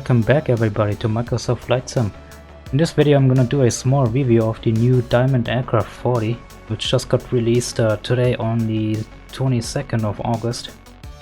Welcome back everybody to Microsoft Flight Sim. In this video I'm gonna do a small review of the new Diamond-Aircraft 40, which just got released today on the 22nd of August.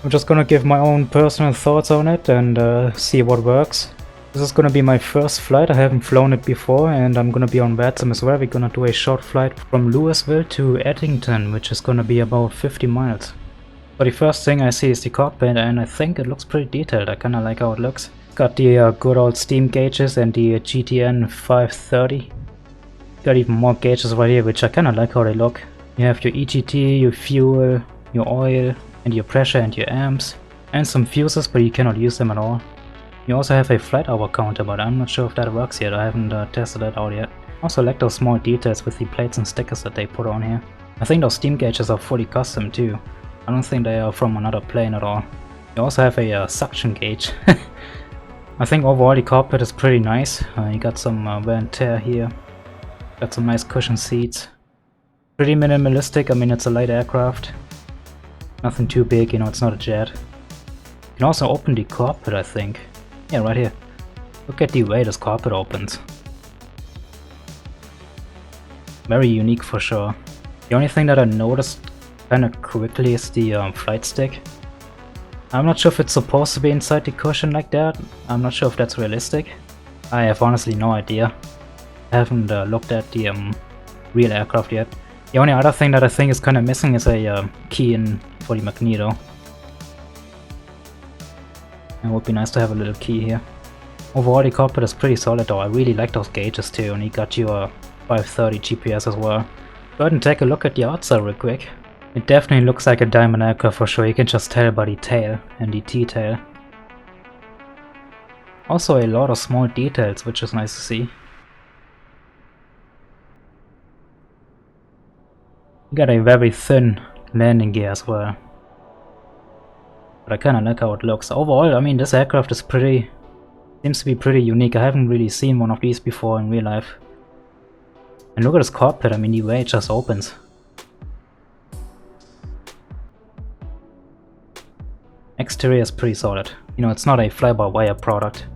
I'm just gonna give my own personal thoughts on it and see what works. This is gonna be my first flight, I haven't flown it before, and I'm gonna be on vatsim as well. We're gonna do a short flight from Louisville to Edington, which is gonna be about 50 miles. So the first thing I see is the cockpit, and I think it looks pretty detailed. I kinda like how it looks. Got the good old steam gauges and the GTN 530. Got even more gauges right here, which I kinda like how they look. You have your EGT, your fuel, your oil, and your pressure and your amps. And some fuses, but you cannot use them at all. You also have a flight hour counter, but I'm not sure if that works yet. I haven't tested that out yet. Also like those small details with the plates and stickers that they put on here. I think those steam gauges are fully custom too. I don't think they are from another plane at all. You also have a suction gauge. I think overall the cockpit is pretty nice. You got some wear and tear here. Got some nice cushion seats. Pretty minimalistic, I mean it's a light aircraft. Nothing too big, you know, it's not a jet. You can also open the cockpit, I think. Yeah, right here. Look at the way this cockpit opens. Very unique for sure. The only thing that I noticed kinda quickly is the flight stick. I'm not sure if it's supposed to be inside the cushion like that. I'm not sure if that's realistic. I have honestly no idea. I haven't looked at the real aircraft yet. The only other thing that I think is kinda missing is a key in for the magneto. It would be nice to have a little key here. Overall the cockpit is pretty solid though. I really like those gauges too, and you got your 530 GPS as well. Go ahead and take a look at the outside real quick. It definitely looks like a diamond aircraft for sure. You can just tell by the tail and the T-tail. Also a lot of small details, which is nice to see. You got a very thin landing gear as well. But I kinda like how it looks. Overall, I mean, this aircraft is seems to be pretty unique. I haven't really seen one of these before in real life. And look at this cockpit, I mean, the way it just opens. Exterior is pretty solid. You know, it's not a fly-by-wire product.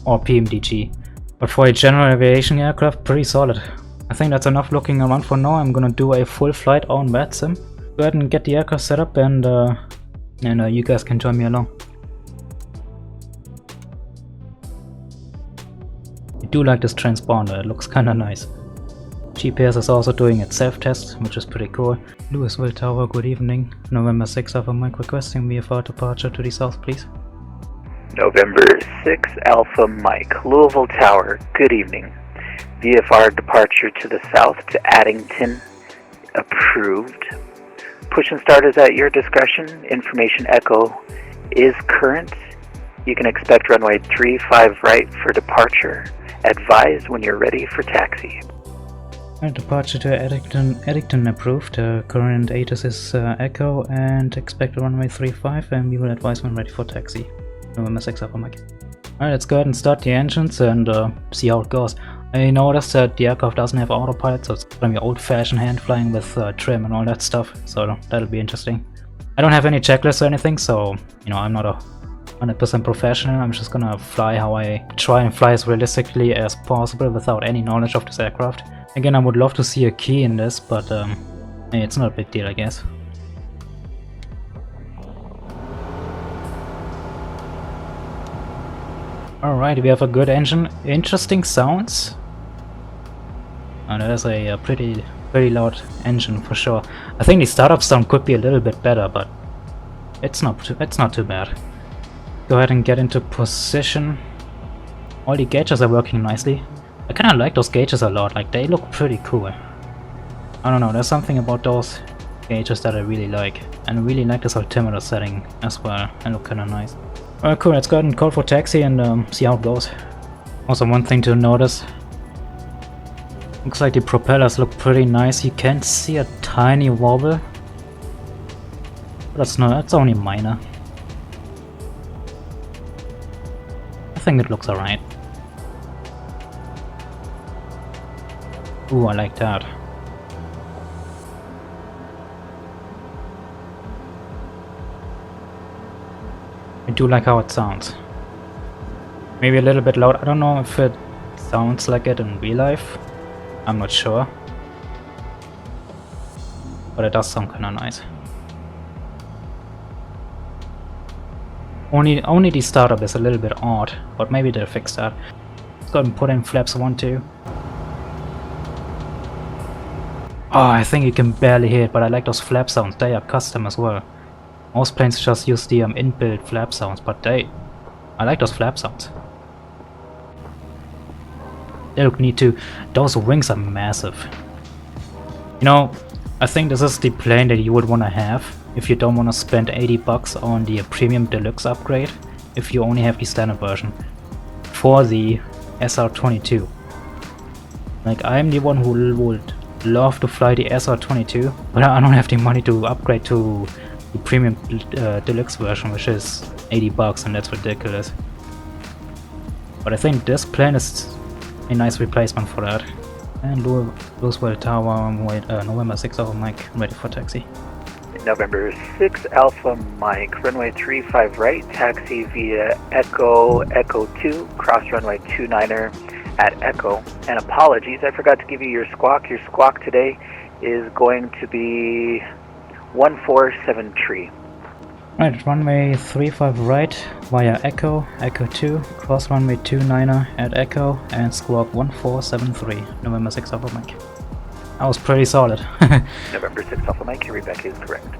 Or PMDG. But for a general aviation aircraft, pretty solid. I think that's enough looking around for now. I'm gonna do a full flight on vatsim. Go ahead and get the aircraft set up and you guys can join me along. I do like this transponder, it looks kinda nice. GPS is also doing its self-test, which is pretty cool. Louisville Tower, good evening. November 6 Alpha Mike requesting VFR departure to the south, please. November 6 Alpha Mike, Louisville Tower, good evening. VFR departure to the south to Edington, approved. Push and start is at your discretion. Information echo is current. You can expect runway 35 right for departure. Advise when you're ready for taxi. Departure to Edington approved. Current ATC is echo and expect runway 35, and we will advise when ready for taxi. November 6 Alpha Mike. Alright, let's go ahead and start the engines and see how it goes. I noticed that the aircraft doesn't have autopilot, so it's gonna be old-fashioned hand flying with trim and all that stuff, so that'll be interesting. I don't have any checklists or anything, so you know, I'm not a 100% professional. I'm just gonna fly how I try and fly as realistically as possible without any knowledge of this aircraft. Again, I would love to see a key in this, but hey, it's not a big deal, I guess. Alright, we have a good engine. Interesting sounds. And that is a pretty loud engine for sure. I think the startup sound could be a little bit better, but it's not too bad. Go ahead and get into position. All the gauges are working nicely. I kinda like those gauges a lot, like they look pretty cool. I don't know, there's something about those gauges that I really like. And I really like this altimeter setting as well, they look kinda nice. Alright, cool, let's go ahead and call for taxi and see how it goes. Also, one thing to notice. Looks like the propellers look pretty nice. You can see a tiny wobble. But that's only minor. I think it looks alright. Ooh, I like that. I do like how it sounds. Maybe a little bit loud. I don't know if it sounds like it in real life. I'm not sure. But it does sound kinda nice. Only the startup is a little bit odd, but maybe they'll fix that. Let's go and put in flaps 1, 2. Oh, I think you can barely hear it, but I like those flap sounds. They are custom as well. Most planes just use the inbuilt flap sounds, but I like those flap sounds. They look neat too. Those wings are massive. You know, I think this is the plane that you would want to have if you don't want to spend 80 bucks on the premium deluxe upgrade if you only have the standard version for the SR22. Like, I'm the one who would love to fly the SR22, but I don't have the money to upgrade to the premium deluxe version, which is 80 bucks, and that's ridiculous. But I think this plane is a nice replacement for that. And Louisville Tower, November 6 Alpha Mike, ready for taxi. November 6 Alpha Mike, runway 35 right, taxi via Echo 2, cross runway 29er at Echo. And apologies, I forgot to give you your squawk. Your squawk today is going to be 147 Right, runway 35 right via Echo 2, cross runway 29er at Echo, and squawk 1473, November 6 Alpha Mike. That was pretty solid. November 6 Alpha Mike, your readback is correct.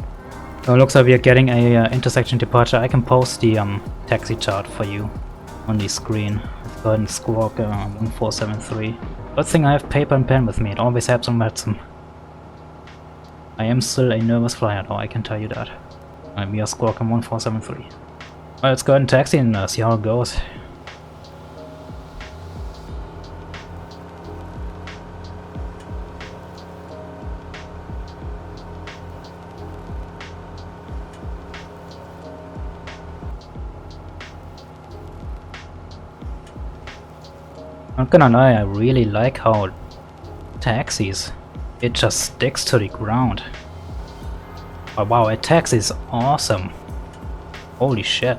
So it looks like we are getting a intersection departure. I can post the taxi chart for you on the screen. Let's go ahead and squawk 1473. Good thing I have paper and pen with me, it always helps on vatsim. I am still a nervous flyer though, I can tell you that. We are squawking 1473. Well, let's go ahead and taxi and see how it goes. Not gonna lie, I really like how taxis, it just sticks to the ground. Oh wow, a taxi is awesome. Holy shit.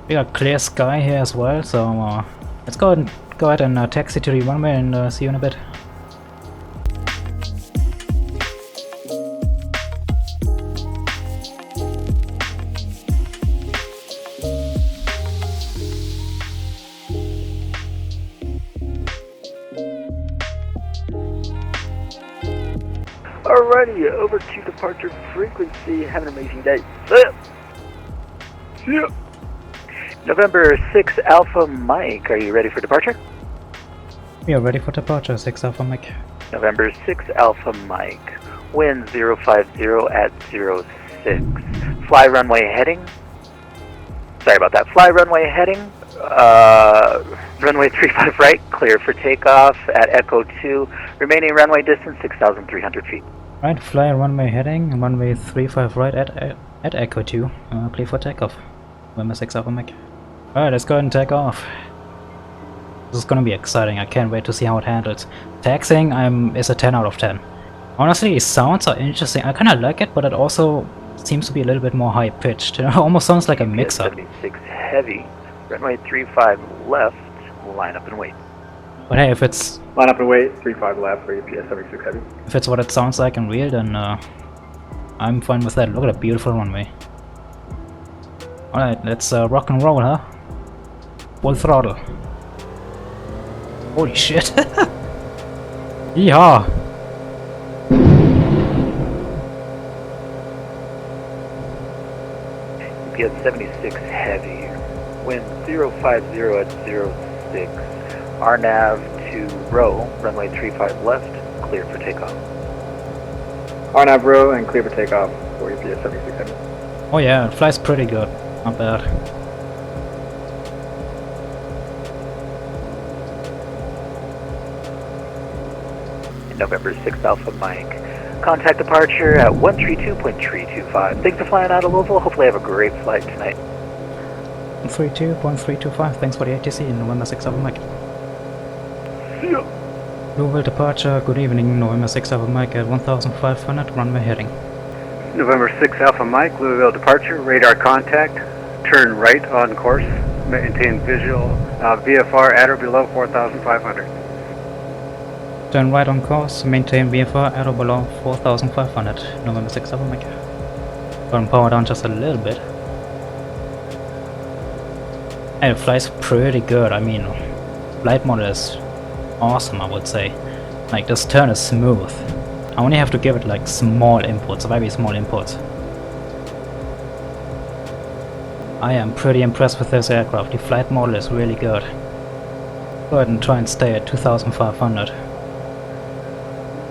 We got clear sky here as well, so let's go ahead and taxi to the runway and see you in a bit. Alrighty, over to departure frequency. Have an amazing day. Yeah. November 6 Alpha Mike, are you ready for departure? We are ready for departure, 6 Alpha Mike. November 6 Alpha Mike, wind 050 at 06. Fly runway heading. Sorry about that. Fly runway heading. Runway 35 right, clear for takeoff at Echo 2. Remaining runway distance 6,300 feet. Right, fly runway heading, runway 35 right at Echo 2. Clear for takeoff. November 6 Alpha Mike. Alright, let's go ahead and take off. This is gonna be exciting, I can't wait to see how it handles. Taxiing is a 10 out of 10. Honestly, sounds are interesting, I kinda like it, but it also seems to be a little bit more high pitched. It almost sounds like a mix-up. 76 heavy, runway 35 left, line up and wait. But hey, if it's... Line up and wait, 35 left for EPS 76 heavy. If it's what it sounds like in real, then I'm fine with that. Look at that beautiful runway. Alright, let's rock and roll, huh? Full throttle. Holy shit. Yeehaw! EPS 76 heavy, wind 050 at 06. RNAV to row, runway 35 left, clear for takeoff. RNAV row and clear for takeoff for EPS 76 heavy. Oh yeah, it flies pretty good. Not bad. November 6 Alpha Mike. Contact departure at 132.325. Thanks for flying out of Louisville. Hopefully have a great flight tonight. 132.325. Thanks for the ATC in November 6 Alpha Mike. See ya. Louisville departure. Good evening. November 6 Alpha Mike at 1500 runway heading. November 6 Alpha Mike, Louisville departure, radar contact, turn right on course, maintain visual, VFR at or below 4,500. Turn right on course, maintain VFR at or below 4,500. November 6 Alpha Mike. Turn power down just a little bit. And it flies pretty good. I mean, flight model is awesome, I would say. Like, this turn is smooth. I only have to give it like small inputs, very small inputs. I am pretty impressed with this aircraft. The flight model is really good. Go ahead and try and stay at 2,500.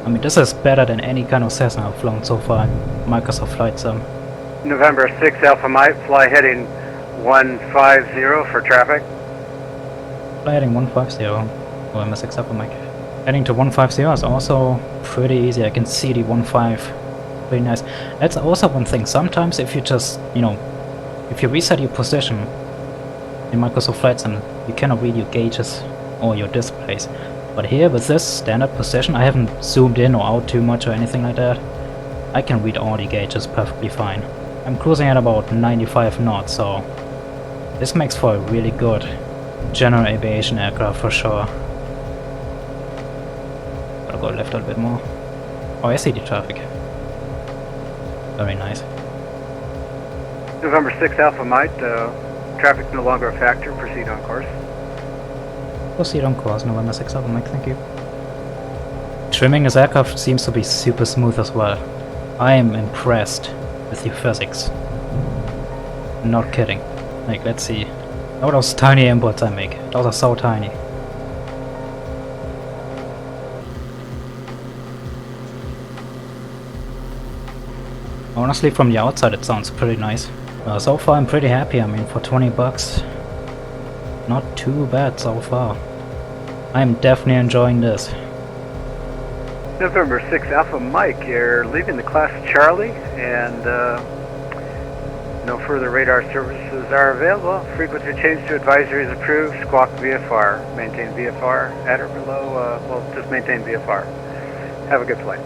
I mean, this is better than any kind of Cessna I've flown so far in Microsoft Flight Sim. November 6 Alpha Mike, fly heading 150 for traffic. Fly heading 150, November 6 Alpha Mike. Heading to 150 is also pretty easy. I can see the 15 pretty nice. That's also one thing. Sometimes if you just, you know, if you reset your position in Microsoft Flight Sim, you cannot read your gauges or your displays. But here with this standard position, I haven't zoomed in or out too much or anything like that. I can read all the gauges perfectly fine. I'm cruising at about 95 knots, so this makes for a really good general aviation aircraft for sure. Gotta go left a little bit more. Oh, I see the traffic. Very nice. November 6 Alpha Mike, traffic no longer a factor, proceed on course. Proceed on course, November 6 Alpha Mike, thank you. Trimming this aircraft seems to be super smooth as well. I am impressed with the physics. Not kidding. Like, let's see. All those tiny inputs I make. Those are so tiny. Honestly, from the outside it sounds pretty nice. So far I'm pretty happy. I mean, for 20 bucks, not too bad so far. I'm definitely enjoying this. November 6 Alpha Mike, you're leaving the class Charlie, and no further radar services are available. Frequency change to advisory is approved. Squawk VFR. Maintain VFR at or below, well, just maintain VFR. Have a good flight.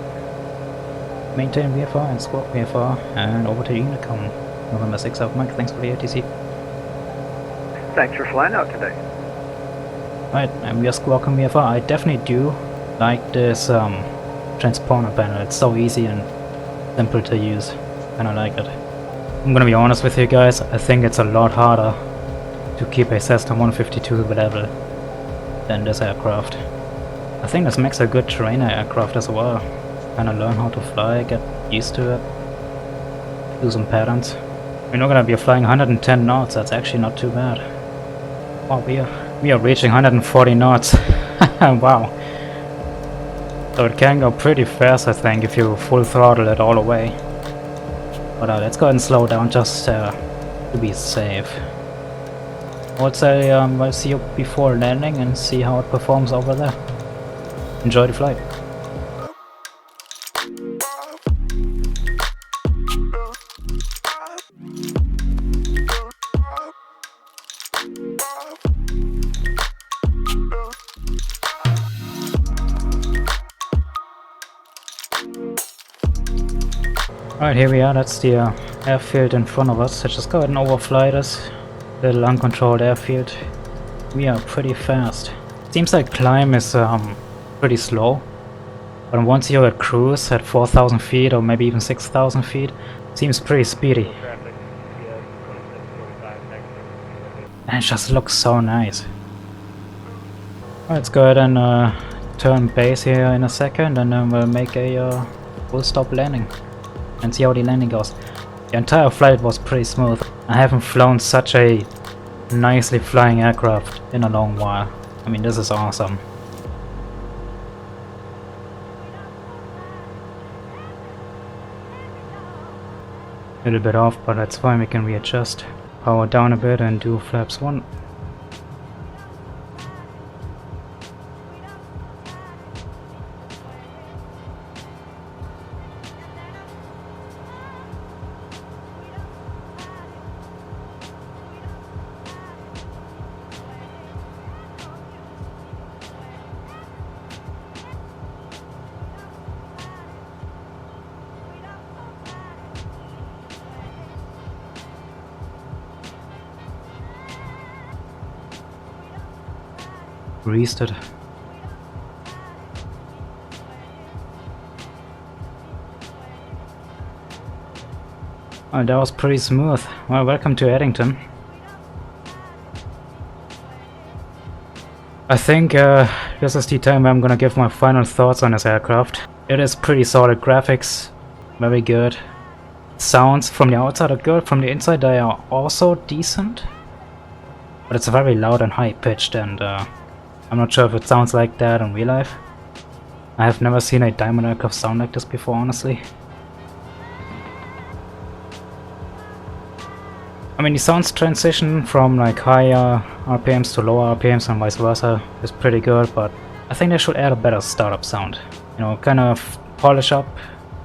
Maintain VFR and squawk VFR, and over to Unicom. November 6 Alpha Mike, thanks for the ATC. Thanks for flying out today. Right, and we are squawking VFR. I definitely do like this transponder panel. It's so easy and simple to use, and I like it. I'm gonna be honest with you guys, I think it's a lot harder to keep a Cessna 152 level than this aircraft. I think this makes a good trainer aircraft as well. Kinda learn how to fly, get used to it, do some patterns. We're not gonna be flying 110 knots, that's actually not too bad. Wow, we are reaching 140 knots. Wow. So it can go pretty fast, I think, if you full throttle it all the way. But let's go ahead and slow down just to be safe. I would say I'll see you before landing and see how it performs over there. Enjoy the flight. Alright, here we are. That's the airfield in front of us. Let's just go ahead and overfly this little uncontrolled airfield. We are pretty fast. Seems like climb is pretty slow, but once you're at cruise at 4,000 feet or maybe even 6,000 feet, it seems pretty speedy. And it just looks so nice. Let's go ahead and turn base here in a second, and then we'll make a full stop landing and see how the landing goes. The entire flight was pretty smooth. I haven't flown such a nicely flying aircraft in a long while. I mean, this is awesome. A little bit off, but that's fine, we can readjust. Power down a bit and do flaps 1. greased it. Oh, that was pretty smooth. Well, welcome to Edington. I think this is the time where I'm gonna give my final thoughts on this aircraft. It is pretty solid graphics, very good. Sounds from the outside are good, from the inside they are also decent. But it's very loud and high pitched, and I'm not sure if it sounds like that in real life. I have never seen a diamond aircraft sound like this before, honestly. I mean, the sounds transition from like higher RPMs to lower RPMs and vice versa is pretty good, but I think they should add a better startup sound. You know, kind of polish up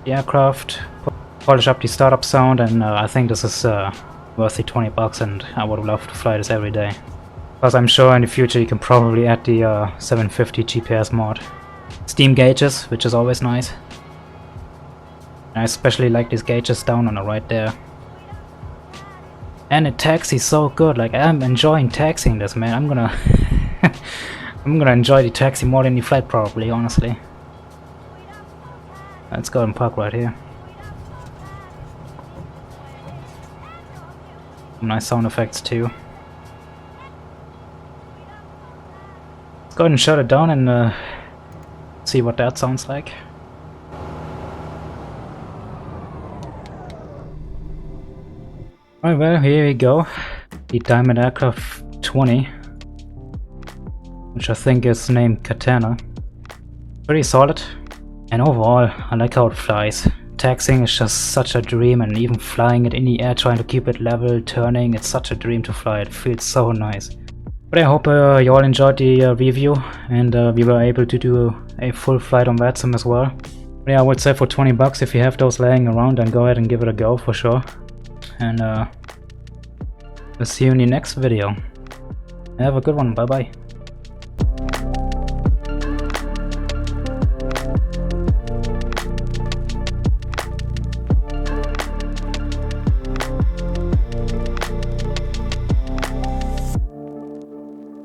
the aircraft, polish up the startup sound, and I think this is worth the $20, and I would love to fly this every day. Plus I'm sure in the future you can probably add the 750 GPS mod. Steam gauges, which is always nice. And I especially like these gauges down on the right there. And it taxis so good, like I'm enjoying taxiing this, man. I'm gonna I'm gonna enjoy the taxi more than the flight probably, honestly. Let's go and park right here. Nice sound effects too. Let's go ahead and shut it down and see what that sounds like. Alright, well, here we go. The Diamond Aircraft 20, which I think is named Katana. Pretty solid, and overall I like how it flies. Taxiing is just such a dream, and even flying it in the air, trying to keep it level, turning, it's such a dream to fly. It feels so nice. But I hope you all enjoyed the review, and we were able to do a full flight on vatsim as well. But yeah, I would say for $20, if you have those laying around, then go ahead and give it a go for sure. And we'll see you in the next video. Have a good one. Bye bye.